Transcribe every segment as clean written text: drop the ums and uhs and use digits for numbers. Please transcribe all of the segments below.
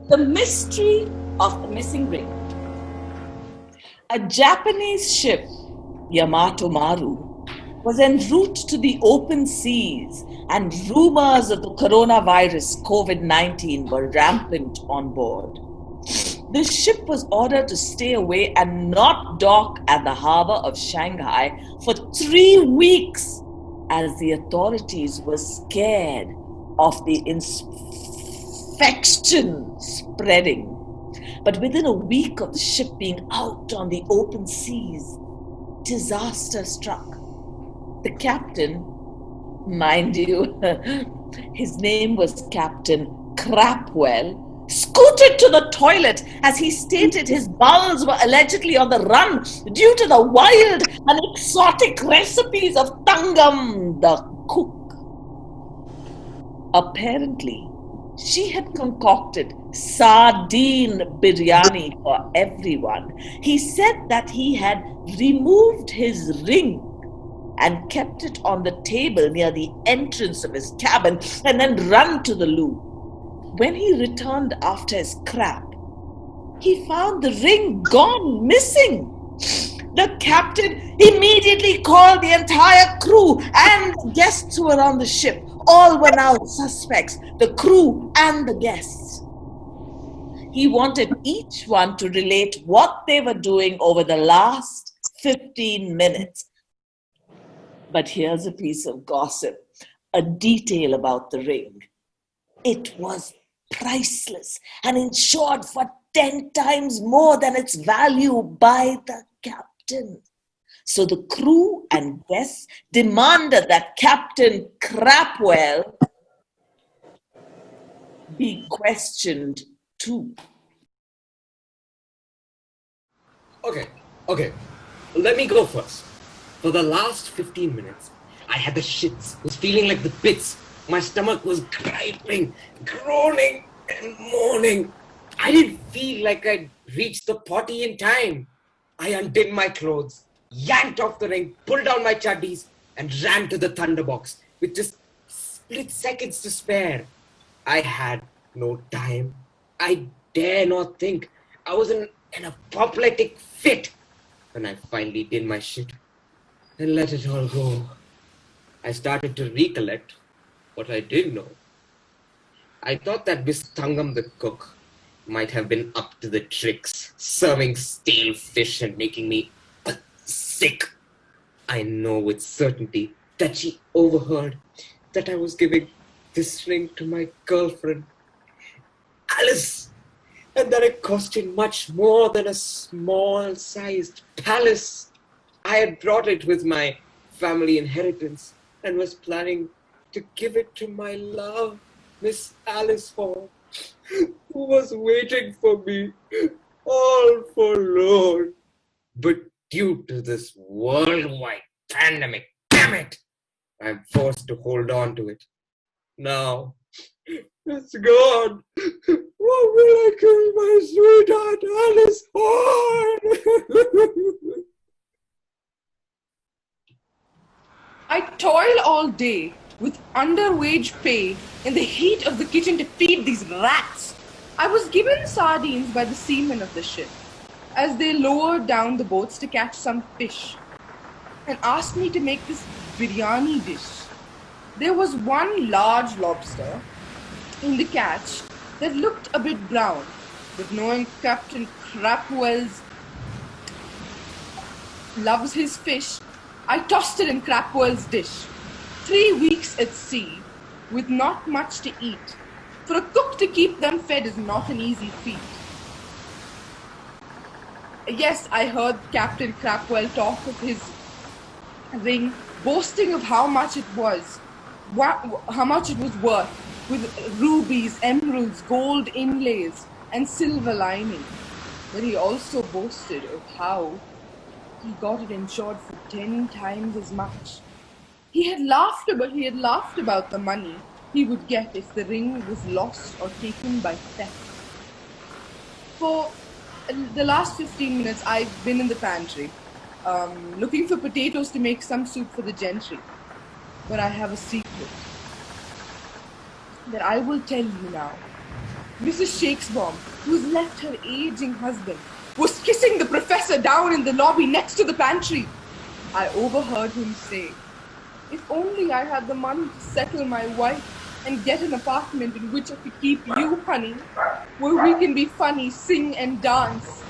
The mystery of the missing ring. A Japanese ship, Yamato Maru, was en route to the open seas, and rumors of the coronavirus COVID-19 were rampant on board. The ship was ordered to stay away and not dock at the harbor of Shanghai for 3 weeks, as the authorities were scared of the infection spreading. But within a week of the ship being out on the open seas, disaster struck. The captain, mind you, his name was Captain Crapwell, scooted to the toilet as he stated his bowels were allegedly on the run due to the wild and exotic recipes of Tangam, the cook. Apparently, she had concocted sardine biryani for everyone. He said that he had removed his ring and kept it on the table near the entrance of his cabin and then run to the loo. When he returned after his crap, he found the ring gone, missing. The captain immediately called the entire crew and the guests who were on the ship. All were now suspects, the crew and the guests. He wanted each one to relate what they were doing over the last 15 minutes. But here's a piece of gossip, a detail about the ring. It was priceless and insured for 10 times more than its value by the captain. So the crew and guests demanded that Captain Crapwell be questioned too. Okay. Let me go first. For the last 15 minutes, I had the shits, was feeling like the pits. My stomach was griping, groaning, and moaning. I didn't feel like I'd reached the potty in time. I undid my clothes, yanked off the ring, pulled down my chaddies, and ran to the thunderbox with just split seconds to spare. I had no time. I dare not think. I was in an apoplectic fit when I finally did my shit and let it all go. I started to recollect what I did know. I thought that Miss Tangam the cook might have been up to the tricks, serving stale fish and making me sick. I know with certainty that she overheard that I was giving this ring to my girlfriend, Alice, and that it costed much more than a small-sized palace. I had brought it with my family inheritance and was planning to give it to my love, Miss Alice Hall, who was waiting for me, all forlorn. But due to this worldwide pandemic, damn it, I'm forced to hold on to it. Now, it's gone. What will I call my sweetheart Alice Hall? I toil all day with underwage pay in the heat of the kitchen to feed these rats. I was given sardines by the seamen of the ship as they lowered down the boats to catch some fish and asked me to make this biryani dish. There was one large lobster in the catch that looked a bit brown, but knowing Captain Crapwell's loves his fish, I tossed it in Crapwell's dish. 3 weeks at sea, with not much to eat. For a cook to keep them fed is not an easy feat. Yes, I heard Captain Crapwell talk of his ring, boasting of how much it was worth, with rubies, emeralds, gold inlays, and silver lining. But he also boasted of how he got it insured for 10 times as much. He had laughed about the money he would get if the ring was lost or taken by theft. For the last 15 minutes, I've been in the pantry, looking for potatoes to make some soup for the gentry. But I have a secret that I will tell you now. Mrs. Shakespeare, who's left her aging husband, was kissing the professor down in the lobby next to the pantry. I overheard him say, "If only I had the money to settle my wife and get an apartment in which I could keep you, honey, where we can be funny, sing and dance."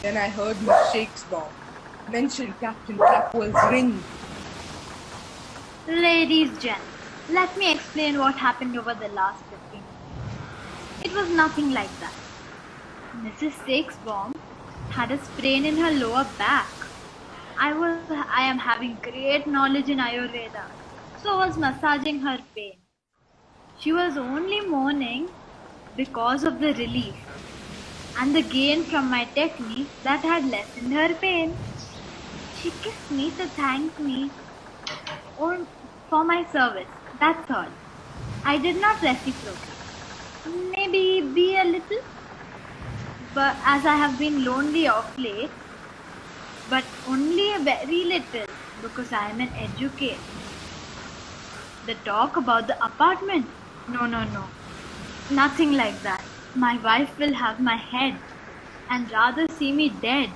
Then I heard Miss Shakespeare mention Captain Clapwell's ring. Ladies, gents, let me explain what happened over the last 15 minutes. It was nothing like that. Mrs. Shakespeare had a sprain in her lower back. I am having great knowledge in Ayurveda, so was massaging her pain. She was only mourning because of the relief and the gain from my technique that had lessened her pain. She kissed me to thank me for my service. That's all. I did not reciprocate. Maybe be a little, but as I have been lonely of late, but only a very little because I am an educator. The talk about the apartment? No. Nothing like that. My wife will have my head and rather see me dead.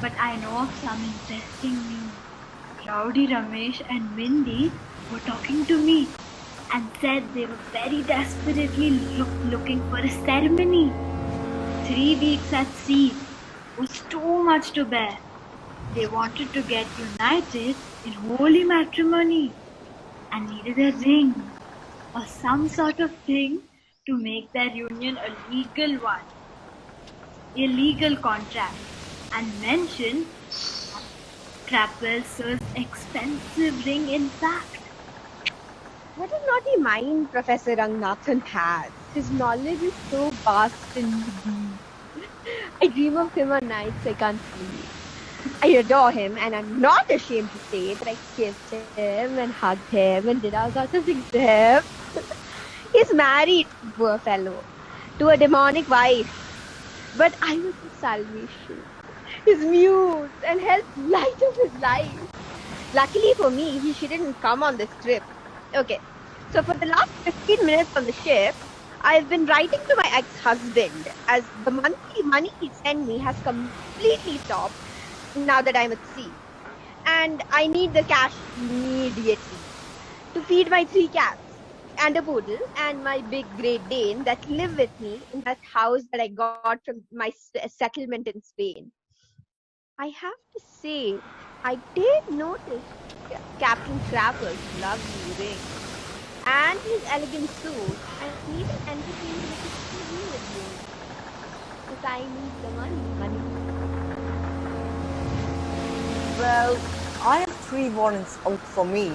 But I know of some interesting news. Rowdy Ramesh and Mindy were talking to me and said they were very desperately looking for a ceremony. 3 weeks at sea was too much to bear. They wanted to get united in holy matrimony and needed a ring or some sort of thing to make their union a legal one, a legal contract, and mentioned Crapwell Sir's expensive ring in fact. What a naughty mind Professor Rangnathan has. His knowledge is so vast and deep. I dream of him on nights I can't sleep. I adore him, and I'm not ashamed to say that I kissed him and hugged him and did all sorts of things to him. He's married, poor fellow, to a demonic wife. But I was his salvation, his muse, and helped light up his life. Luckily for me, he shouldn't come on this trip. Okay, so for the last 15 minutes on the ship, I've been writing to my ex-husband as the monthly money he sent me has completely stopped now that I'm at sea. And I need the cash immediately to feed my 3 cats and a poodle and my big Great Dane that live with me in that house that I got from my settlement in Spain. I have to say, I did notice Captain Crapper's lovely ring and his elegant suit, and even entertained me to see with you. Because I need the money, honey. Well, I have 3 warrants out for me,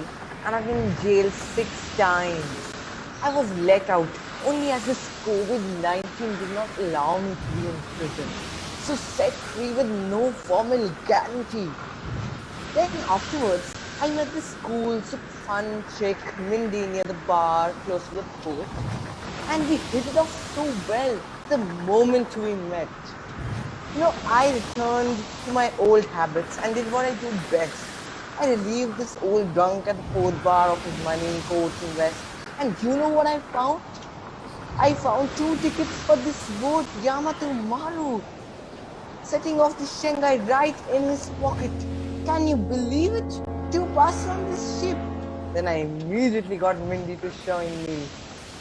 and I've been in jail 6 times. I was let out only as this COVID-19 did not allow me to be in prison, so set free with no formal guarantee. Then afterwards, I met this cool, super fun chick, Mindy, near the bar close to the port, and we hit it off so well the moment we met. I returned to my old habits and did what I do best. I relieved this old drunk at the port bar of his money, coat and vest. And you know what I found? I found 2 tickets for this boat, Yamato Maru, setting off the Shanghai right in his pocket. Can you believe it? 2 passes on this ship. Then I immediately got Mindy to join me.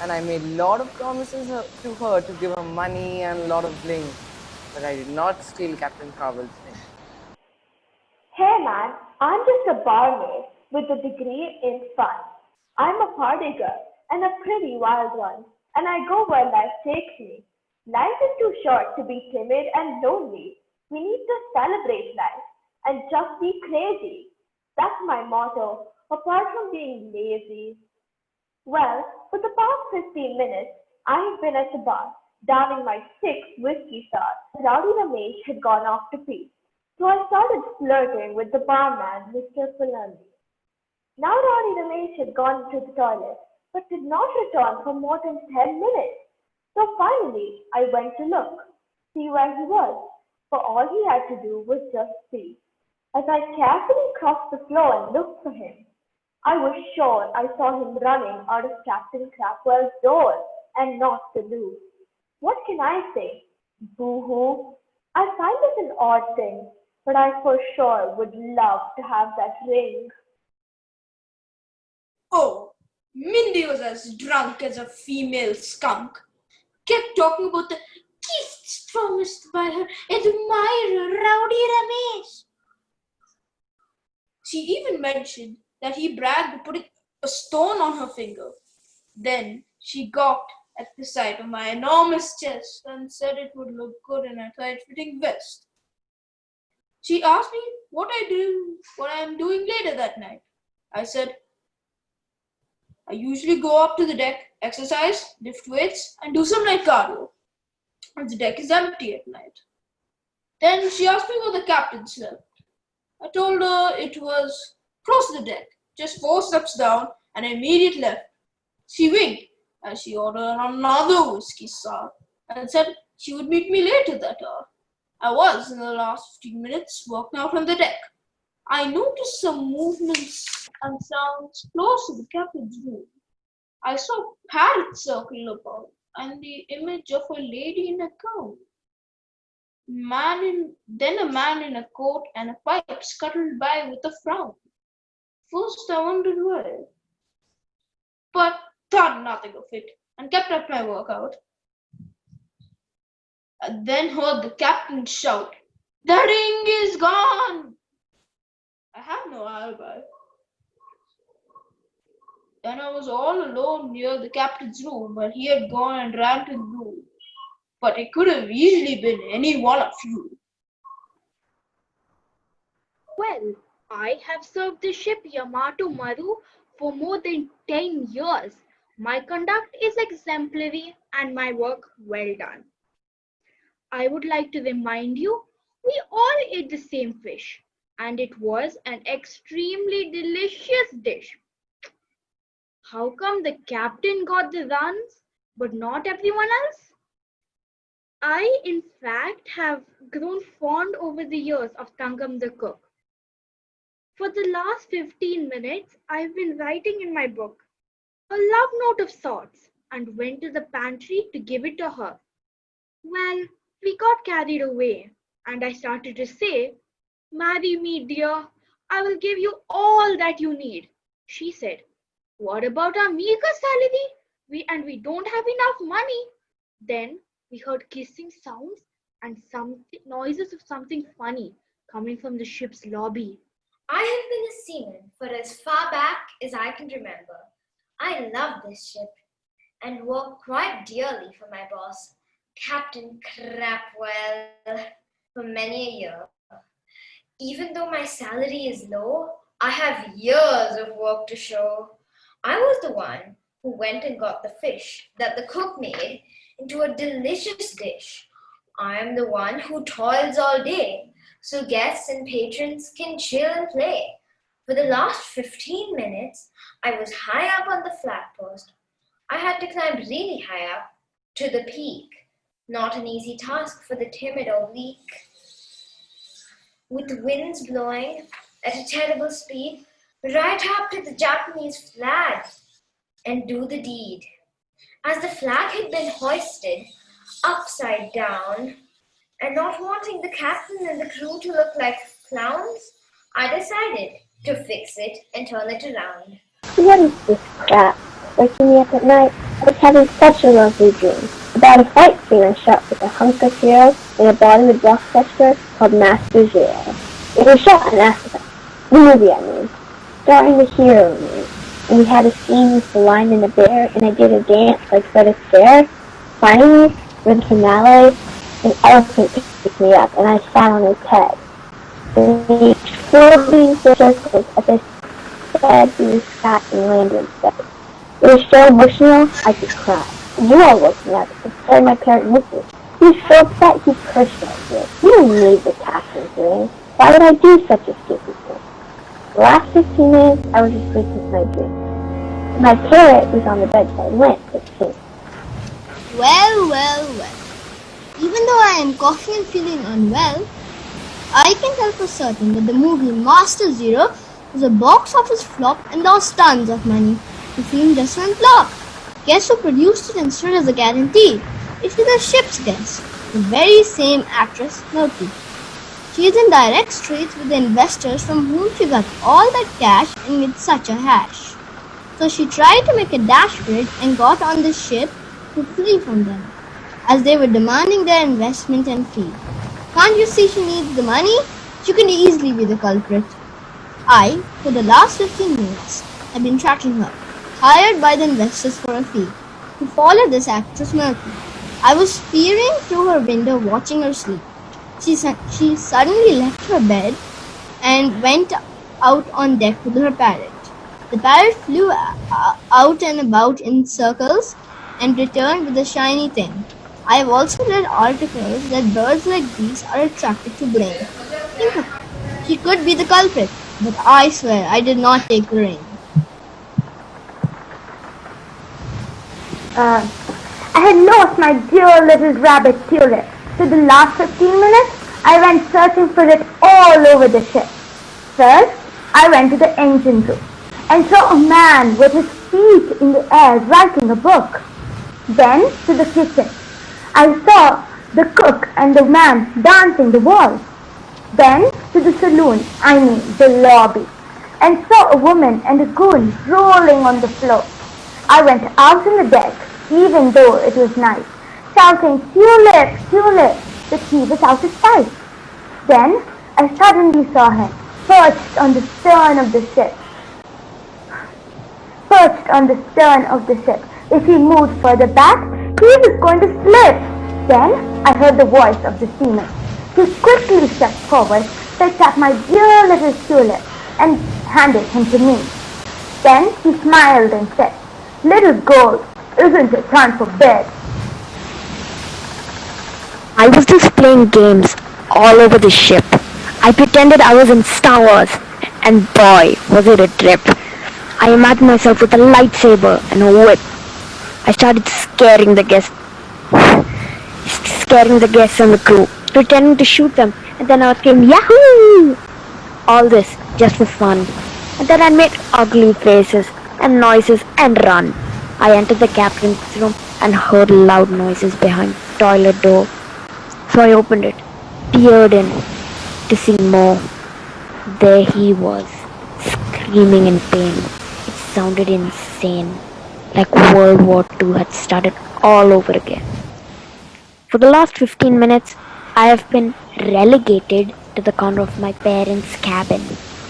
And I made a lot of promises to her to give her money and a lot of bling. But I did not steal Captain Carvel's ring. Hey man, I'm just a barmaid with a degree in fun. I'm a party girl and a pretty wild one, and I go where life takes me. Life is too short to be timid and lonely. We need to celebrate life and just be crazy. That's my motto, apart from being lazy. Well, for the past 15 minutes, I have been at the bar, downing my 6th whiskey shots. Rowdy Ramesh had gone off to pee, so I started flirting with the barman, Mr. Fulani. Now Rowdy Ramesh had gone to the toilet, but did not return for more than 10 minutes. So finally, I went to look, see where he was, for all he had to do was just pee. As I carefully crossed the floor and looked for him, I was sure I saw him running out of Captain Crapwell's door and not the loo. What can I say? Boo-hoo. I find this an odd thing, but I for sure would love to have that ring. Oh, Mindy was as drunk as a female skunk. Kept talking about the gifts promised by her admirer, Rowdy Ramesh. She even mentioned that he bragged of putting a stone on her finger. Then she gawked at the sight of my enormous chest and said it would look good in a tight-fitting vest. She asked me what I am doing later that night. I said, I usually go up to the deck, exercise, lift weights, and do some light cardio. And the deck is empty at night. Then she asked me where the captain slept. I told her it was across the deck, just 4 steps down and an immediate left. She winked as she ordered another whiskey sour and said she would meet me later that hour. I was, in the last 15 minutes, walking out on the deck. I noticed some movements and sounds close to the captain's room. I saw parrots circle about and the image of a lady in a gown. Then a man in a coat and a pipe scuttled by with a frown. First I wondered why, but thought nothing of it and kept up my workout. I then heard the captain shout, "The ring is gone!" I had no alibi. Then I was all alone near the captain's room where he had gone and ran to the room. But it could have easily been any one of you. Well, I have served the ship Yamato Maru for more than 10 years. My conduct is exemplary and my work well done. I would like to remind you, we all ate the same fish, and it was an extremely delicious dish. How come the captain got the runs, but not everyone else? I, in fact, have grown fond over the years of Tangam the cook. For the last 15 minutes, I've been writing in my book, a love note of sorts, and went to the pantry to give it to her. Well, we got carried away, and I started to say, "Marry me, dear. I will give you all that you need." She said, "What about our meager salary? We don't have enough money." Then we heard kissing sounds and some noises of something funny coming from the ship's lobby. I have been a seaman for as far back as I can remember. I love this ship and work quite dearly for my boss, Captain Crapwell, for many a year. Even though my salary is low, I have years of work to show. I was the one who went and got the fish that the cook made into a delicious dish. I am the one who toils all day so guests and patrons can chill and play. For the last 15 minutes, I was high up on the flagpost. I had to climb really high up to the peak. Not an easy task for the timid oblique. With the winds blowing at a terrible speed, right up to the Japanese flag, and do the deed. As the flag had been hoisted upside down, and not wanting the captain and the crew to look like clowns, I decided to fix it and turn it around. What is this crap? Waking me up at night? I was having such a lovely dream about a fight scene I shot with a hunk of heroes in a Bollywood blockbuster called Master Zero. It was shot in Africa, the movie I mean, starring the hero in me. And we had a scene with the lion and the bear, and I did a dance like Fred Astaire. Finally, with the finale, an elephant picked me up, and I sat on his head. The floating circles as I said he was fat and landed instead. It was so emotional, I could cry. You all woke me up and started my parent with me. He was so upset he cursed at me. You don't need the captain's ring. Why would I do such a stupid thing? The last 15 minutes, I was asleep with my dream. My parrot was on the bedside lamp, it seemed. Well. Even though I am coughing and feeling unwell, I can tell for certain that the movie Master Zero was a box office flop and lost tons of money. The film just went flop. Guess who produced it and stood as a guarantee? It is the ship's guest, the very same actress, Milky. She is in direct streets with the investors from whom she got all that cash and with such a hash. So she tried to make a dash for it and got on the ship to flee from them, as they were demanding their investment and fee. Can't you see she needs the money? She could easily be the culprit. I, for the last 15 minutes, have been tracking her, hired by the investors for a fee, to follow this actress Milky. I was peering through her window watching her sleep. She suddenly left her bed and went out on deck with her parrot. The parrot flew out and about in circles and returned with a shiny thing. I have also read articles that birds like these are attracted to bling. Think of it. She could be the culprit, but I swear I did not take the ring. I had lost my dear little rabbit Tulip. For the last 15 minutes, I went searching for it all over the ship. First, I went to the engine room and saw a man with his feet in the air writing a book. Then to the kitchen. I saw the cook and the man dancing the waltz. Then to the saloon, the lobby, and saw a woman and a goon rolling on the floor. I went out on the deck, even though it was night, shouting, "Tulip, Tulip," but he was out of sight. Then I suddenly saw him, perched on the stern of the ship. If he moved further back, he was going to slip. Then I heard the voice of the seaman. He quickly stepped forward, picked up my dear little Tulip, and handed him to me. Then he smiled and said, "Little girl, isn't it time for bed?" I was just playing games all over the ship. I pretended I was in Star Wars, and boy, was it a trip. I imagined myself with a lightsaber and a whip. I started scaring the guests and the crew, pretending to shoot them, and then I would scream, "Yahoo!" All this just for fun. And then I made ugly faces and noises and run. I entered the captain's room and heard loud noises behind the toilet door. So I opened it, peered in to see more. There he was, screaming in pain. It sounded insane, like World War II had started all over again. For the last 15 minutes, I have been relegated to the corner of my parents' cabin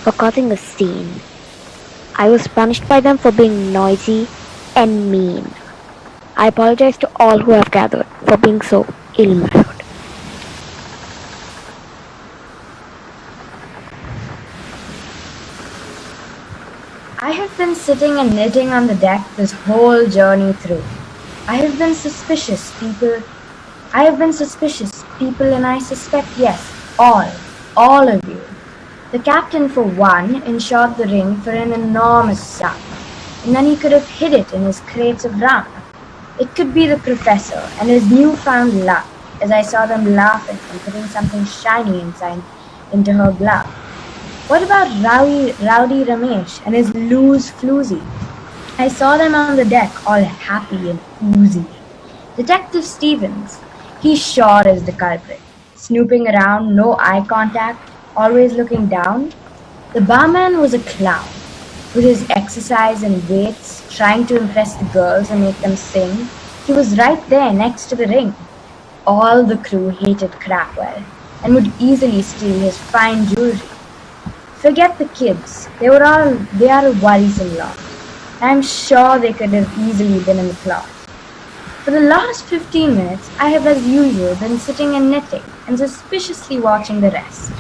for causing a scene. I was punished by them for being noisy and mean. I apologize to all who have gathered for being so ill-mannered. I have been sitting and knitting on the deck this whole journey through. I have been suspicious, people, and I suspect, yes, all of you. The captain, for one, insured the ring for an enormous sum, and then he could have hid it in his crates of rum. It could be the professor and his newfound luck, as I saw them laughing and putting something shiny into her glove. What about Rowdy Ramesh and his loose floozy? I saw them on the deck, all happy and oozy. Detective Stevens, he sure is the culprit. Snooping around, no eye contact, always looking down. The barman was a clown, with his exercise and weights, trying to impress the girls and make them sing. He was right there next to the ring. All the crew hated Crapwell, and would easily steal his fine jewelry. Forget the kids, they are a worrisome lot. I'm sure they could have easily been in the plot. For the last 15 minutes, I have as usual been sitting and knitting and suspiciously watching the rest.